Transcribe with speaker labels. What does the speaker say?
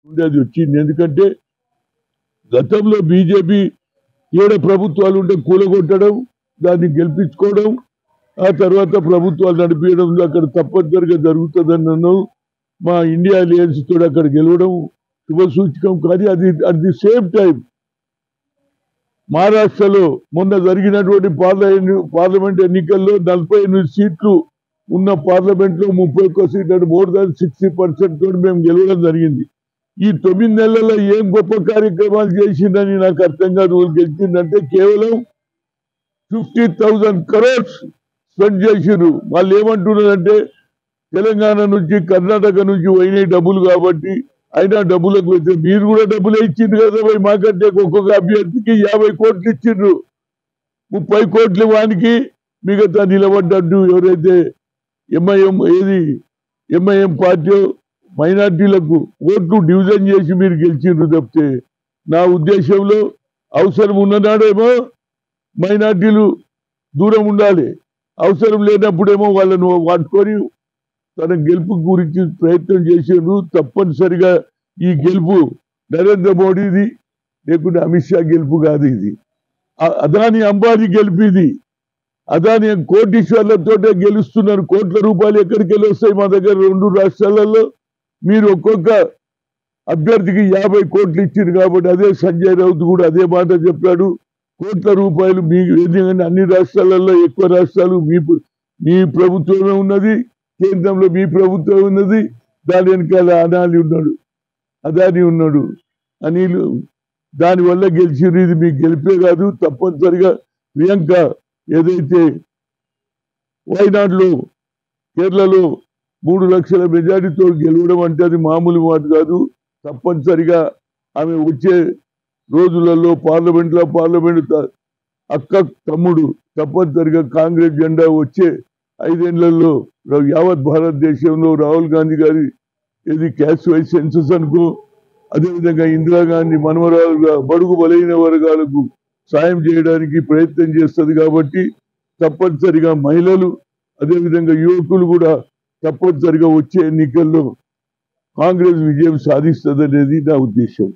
Speaker 1: ఉండేది వచ్చింది. ఎందుకంటే గతంలో బీజేపీ ఏడ ప్రభుత్వాలు ఉంటే కూలగొట్టడం, దాన్ని గెలిపించుకోవడం, ఆ తర్వాత ప్రభుత్వాలు నడిపించడం అక్కడ తప్పనిసరిగా జరుగుతుందన్నాను. మా ఇండియా అలయన్స్ తోడు అక్కడ గెలవడం శుభసూచకం. కానీ అది అట్ ది సేమ్ టైం మహారాష్ట్రలో మొన్న జరిగినటువంటి పార్లమెంట్ ఎన్నికల్లో 48 సీట్లు ఉన్న పార్లమెంట్ లో 31 సీట్లు, మోర్ దాన్ 60% తోటి మేము గెలవడం జరిగింది. ఈ 9 నెలల్లో ఏం గొప్ప కార్యక్రమాలు చేసిందని నాకు అర్థం కాదు. గెలిచిందంటే కేవలం 50,000 crores స్పెండ్ చేసిండ్రు. వాళ్ళు ఏమంటున్నారంటే తెలంగాణ నుంచి కర్ణాటక నుంచి పోయినాయి డబ్బులు కాబట్టి అయినా డబ్బులకు వెళ్తే మీరు కూడా డబ్బులే ఇచ్చిండ్రు కదా పోయి. మాకంటే ఒక్కొక్క అభ్యర్థికి 50 కోట్లు ఇచ్చిండ్రు. 30 కోట్లు వానికి, మిగతా నిలబడ్డట్టు ఎవరైతే ఎంఐఎం పార్టీ మైనార్టీలకు ఓట్లు డివిజన్ చేసి మీరు గెలిచిండ్రు తప్పితే, నా ఉద్దేశంలో అవసరం ఉన్ననాడేమో మైనార్టీలు దూరం ఉండాలి, అవసరం లేనప్పుడేమో వాళ్ళను వాడుకొని తన గెలుపు గురించి ప్రయత్నం చేసిండ్రు. తప్పనిసరిగా ఈ గెలుపు నరేంద్ర మోడీది, లేకుంటే అమిత్ షా గెలుపు కాదు. ఇది అదాని అంబానీ గెలుపు. ఇది అదాని కోటీశ్వర్లతోటే గెలుస్తున్నారు. కోట్ల రూపాయలు ఎక్కడికి వెళ్ళి వస్తాయి మా దగ్గర 2 రాష్ట్రాలలో. మీరు ఒక్కొక్క అభ్యర్థికి 50 కోట్లు ఇచ్చారు కాబట్టి అదే సంజయ్ రౌత్ కూడా అదే మాట చెప్పాడు. కోట్ల రూపాయలు మీకు ఎందుకంటే అన్ని రాష్ట్రాలలో ఎక్కువ రాష్ట్రాలు మీ ప్రభుత్వమే ఉన్నది, కేంద్రంలో మీ ప్రభుత్వం ఉన్నది, దాని వెనకాల అదాని ఉన్నాడు. అనిల్ దానివల్ల గెలిచిరు. ఇది మీకు గెలిపే కాదు. తప్పనిసరిగా ప్రియాంక ఏదైతే వయనాడులో కేరళలో 3 లక్షల మెజారిటీతో గెలవడం అంటే అది మామూలు మాట కాదు. తప్పనిసరిగా ఆమె వచ్చే రోజులలో పార్లమెంట్ అక్క తమ్ముడు తప్పనిసరిగా కాంగ్రెస్ జెండా వచ్చే 5 ఏళ్లలో యావత్ భారతదేశంలో రాహుల్ గాంధీ గారి ఇది క్యాస్ట్ వైజ్ సెన్సస్ అనుకో, అదేవిధంగా ఇందిరాగాంధీ మనవరాలుగా బడుగు బలైన వర్గాలకు సాయం చేయడానికి ప్రయత్నం చేస్తుంది. కాబట్టి తప్పనిసరిగా మహిళలు అదేవిధంగా యువకులు కూడా తప్పనిసరిగా వచ్చే ఎన్నికల్లో కాంగ్రెస్ విజయం సాధిస్తుంది అనేది నా ఉద్దేశం.